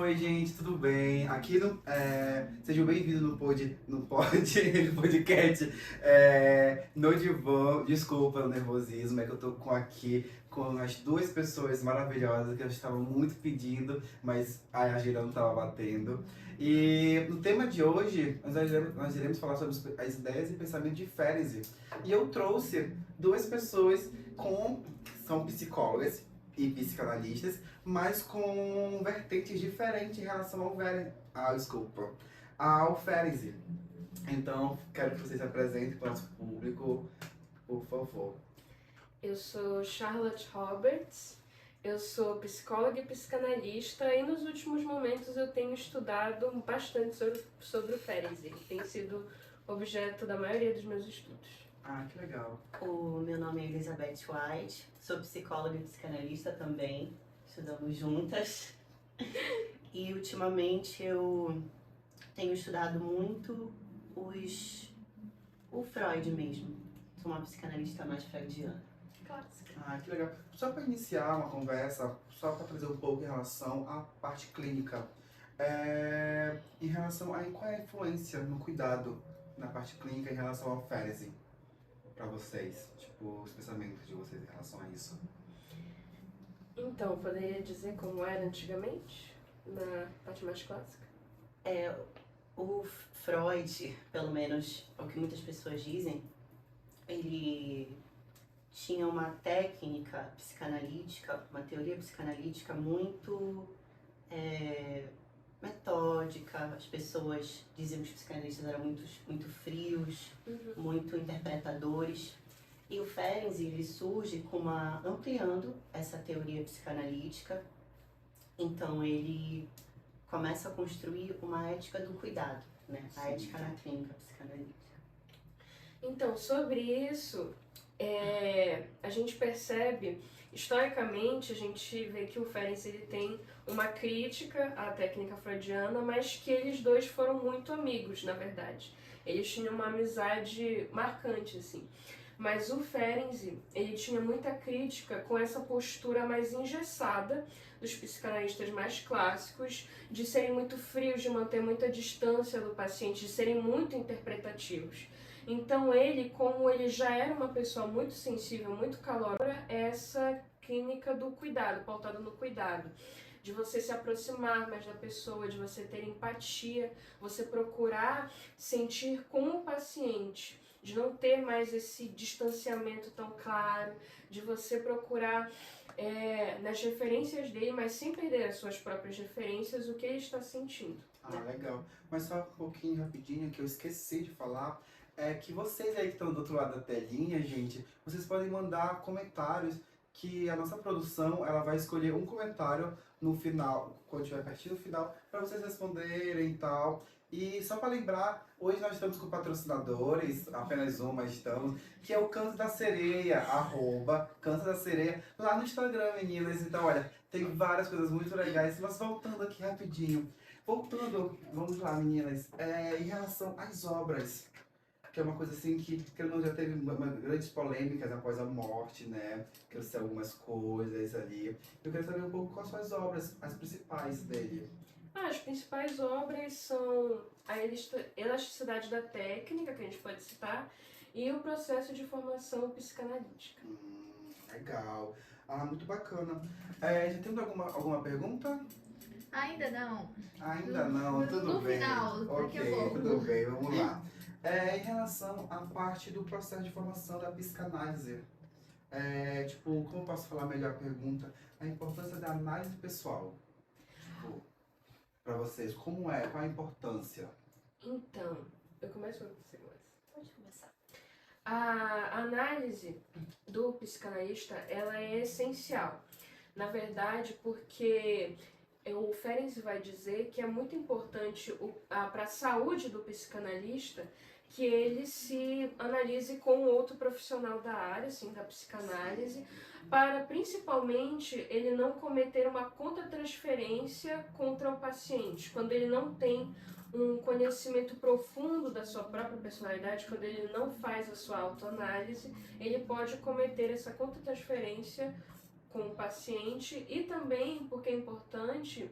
Oi, gente, tudo bem? Aqui sejam bem-vindos no podcast no divã. Desculpa o nervosismo, é que eu tô com as duas pessoas maravilhosas que eu estava muito pedindo, mas a agenda não estava batendo. E no tema de hoje, nós iremos falar sobre as ideias e pensamentos de Ferenczi. E eu trouxe duas pessoas que são psicólogas e psicanalistas, mas com vertentes diferentes em relação ao Ferenczi. Então, quero que vocês se apresentem para o nosso público, por favor. Eu sou Charlotte Roberts, eu sou psicóloga e psicanalista e nos últimos momentos eu tenho estudado bastante sobre o Ferenczi. Tem sido objeto da maioria dos meus estudos. Ah, que legal. O meu nome é Elizabeth White, sou psicóloga e psicanalista também, estudamos juntas. E ultimamente eu tenho estudado muito o Freud mesmo. Sou uma psicanalista mais freudiana. Clássica. Ah, que legal. Só para iniciar uma conversa, só para trazer um pouco em relação à parte clínica, em relação a qual é a influência no cuidado na parte clínica em relação ao Ferenczi para vocês, tipo, os pensamentos de vocês em relação a isso. Então, poderia dizer como era antigamente, na parte mais clássica? O Freud, pelo menos é o que muitas pessoas dizem, ele tinha uma técnica psicanalítica, uma teoria psicanalítica muito metódica. As pessoas diziam que os psicanalistas eram muito frios, muito interpretadores. E o Ferenczi, ele surge ampliando essa teoria psicanalítica. Então ele começa a construir uma ética do cuidado, né? A ética na clínica psicanalítica. Então, sobre isso, a gente percebe, historicamente, a gente vê que o Ferenczi ele tem uma crítica à técnica freudiana, mas que eles dois foram muito amigos, na verdade. Eles tinham uma amizade marcante, assim. Mas o Ferenczi, ele tinha muita crítica com essa postura mais engessada dos psicanalistas mais clássicos, de serem muito frios, de manter muita distância do paciente, de serem muito interpretativos. Então ele, como ele já era uma pessoa muito sensível, muito calorosa, essa clínica do cuidado, pautada no cuidado, de você se aproximar mais da pessoa, de você ter empatia, você procurar sentir com o paciente, de não ter mais esse distanciamento tão claro, de você procurar nas referências dele, mas sem perder as suas próprias referências, o que ele está sentindo. Ah, legal. Mas só um pouquinho rapidinho que eu esqueci de falar, é que vocês aí que estão do outro lado da telinha, gente, vocês podem mandar comentários que a nossa produção, ela vai escolher um comentário no final, quando estiver pertinho do final, para vocês responderem e tal. E só para lembrar, hoje nós estamos com patrocinadores, apenas um, mas estamos, que é o Canto da Sereia, @Canto da Sereia, lá no Instagram, meninas. Então, olha, tem várias coisas muito legais. Mas voltando aqui rapidinho, vamos lá, meninas, em relação às obras, que é uma coisa assim que não já teve grandes polêmicas após a morte, né? Que eu sei algumas coisas ali. Eu queria saber um pouco quais são as obras, as principais dele. As principais obras são a elasticidade da técnica, que a gente pode citar, e o processo de formação psicanalítica. Legal. Ah, muito bacana. Já temos alguma pergunta? Ainda não. Ainda não, tudo no bem. final, daqui a Ok, pouco. tudo bem, vamos lá. Em relação à parte do processo de formação da psicanálise, tipo, como eu posso falar melhor a pergunta? A importância da análise pessoal. Tipo, para vocês, qual a importância? Então, eu começo ou você começa? Pode começar. A análise do psicanalista, ela é essencial. Na verdade, porque o Ferenczi vai dizer que é muito importante para a saúde do psicanalista que ele se analise com outro profissional da área, assim, da psicanálise, para principalmente ele não cometer uma contra-transferência contra o paciente, quando ele não tem um conhecimento profundo da sua própria personalidade, quando ele não faz a sua autoanálise, ele pode cometer essa contra-transferência com o paciente. E também, porque é importante,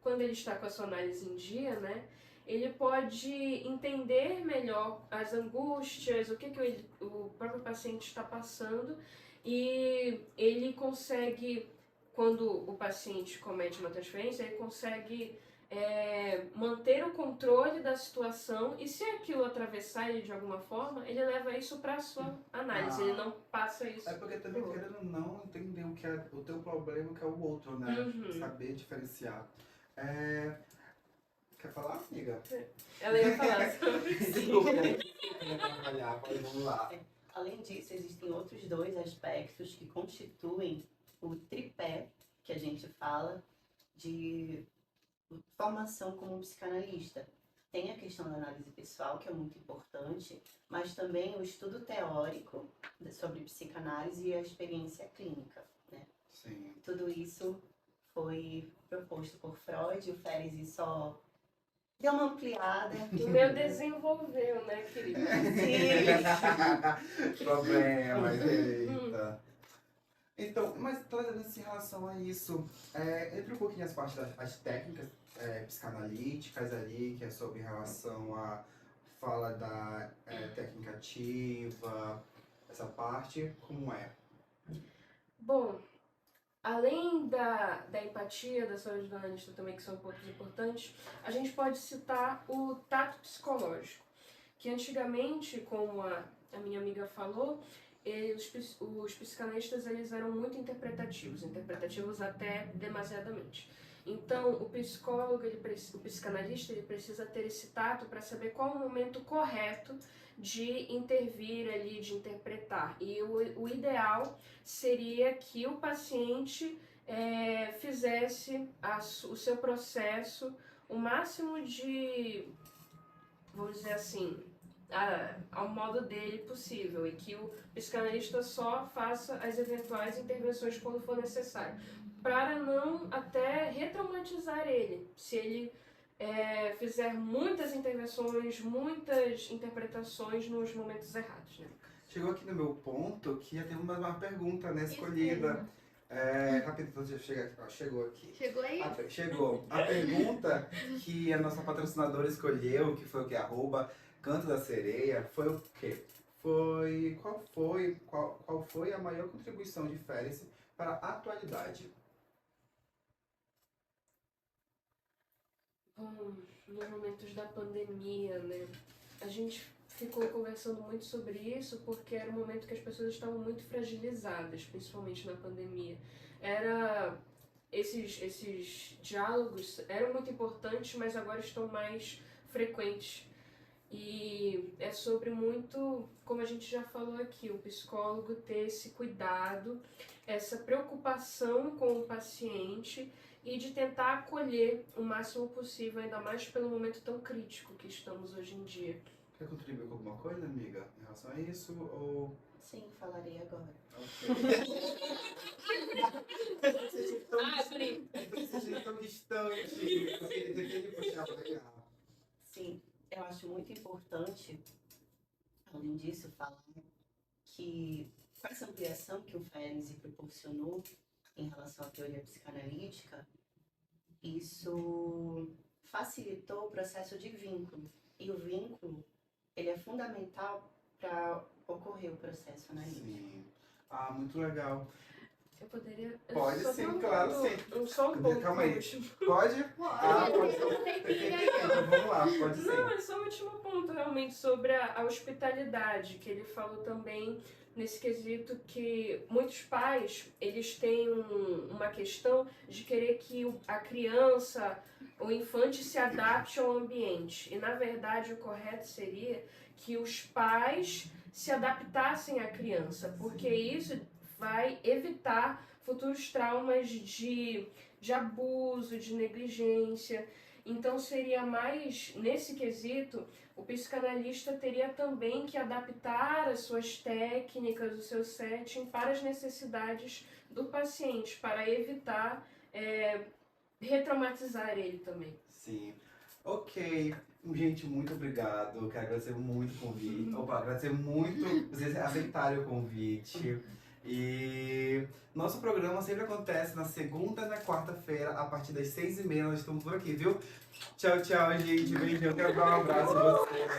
quando ele está com a sua análise em dia, né, ele pode entender melhor as angústias, o que o próprio paciente está passando, e ele consegue, quando o paciente comete uma transferência, ele consegue manter o controle da situação, e se aquilo atravessar ele de alguma forma, ele leva isso para a sua análise, ele não passa isso. É porque também, querendo ou não, entender o que é o teu problema e o que é o outro, né? Saber diferenciar. Quer falar, amiga? Ela ia falar sobre Desculpa, eu trabalhar, mas vamos lá. Além disso, existem outros dois aspectos que constituem o tripé que a gente fala de formação como psicanalista. Tem a questão da análise pessoal, que é muito importante, mas também o estudo teórico sobre psicanálise e a experiência clínica, né? Sim. Tudo isso foi proposto por Freud, o Ferenczi só deu uma ampliada. o meu desenvolveu, né, querida? Problemas, eita. Então, mas trazendo em relação a isso, entre um pouquinho as partes das técnicas psicanalíticas ali, que é sobre relação à fala da técnica ativa, essa parte, como é? Bom, além da empatia, da saúde do analista também, que são pontos importantes, a gente pode citar o tato psicológico, que antigamente, como a minha amiga falou, os psicanalistas eles eram muito interpretativos até demasiadamente. Então, o psicólogo, o psicanalista, ele precisa ter esse tato para saber qual o momento correto de intervir ali, de interpretar. E o ideal seria que o paciente fizesse o seu processo o máximo de, vamos dizer assim, ao modo dele possível, e que o psicanalista só faça as eventuais intervenções quando for necessário, para não até retraumatizar ele, se ele fizer muitas intervenções, muitas interpretações nos momentos errados, né? Chegou aqui no meu ponto que já tem uma pergunta, né, escolhida. Rapidinho, chegou aqui. Chegou aí? Chegou. A pergunta que a nossa patrocinadora escolheu, que foi o que? Canto da Sereia, foi o quê? Qual foi a maior contribuição de Ferenczi para a atualidade? Bom, nos momentos da pandemia, né? A gente ficou conversando muito sobre isso porque era um momento que as pessoas estavam muito fragilizadas, principalmente na pandemia. Esses diálogos eram muito importantes, mas agora estão mais frequentes. E é sobre muito, como a gente já falou aqui, o psicólogo ter esse cuidado, essa preocupação com o paciente e de tentar acolher o máximo possível, ainda mais pelo momento tão crítico que estamos hoje em dia. Quer contribuir com alguma coisa, amiga, em relação a isso? Ou... Sim, falarei agora. Vocês tão distantes. Ele puxava legal. Sim, eu acho muito importante, além disso, falar que com essa ampliação que o Ferenczi proporcionou em relação à teoria psicanalítica, isso facilitou o processo de vínculo. E o vínculo, ele é fundamental para ocorrer o processo analítico. Sim. Muito legal. Eu poderia... Pode só sim, tem claro, sim. Só um ponto. Calma aí. último. Pode? Pode. Pode. Vamos lá, pode sim. Não, é só o último ponto, realmente, sobre a hospitalidade, que ele falou também nesse quesito que muitos pais, eles têm uma questão de querer que a criança, o infante se adapte ao ambiente. E, na verdade, o correto seria que os pais se adaptassem à criança, porque isso vai evitar futuros traumas de abuso, de negligência. Então, seria mais, nesse quesito, o psicanalista teria também que adaptar as suas técnicas, o seu setting para as necessidades do paciente, para evitar retraumatizar ele também. Sim. Ok. Gente, muito obrigado. Quero agradecer muito o convite. Agradecer muito vocês aceitarem o convite. E nosso programa sempre acontece na segunda e na quarta-feira, a partir das 6h30. Nós estamos por aqui, viu? Tchau, tchau, gente. Beijão. Quero dar um abraço em vocês.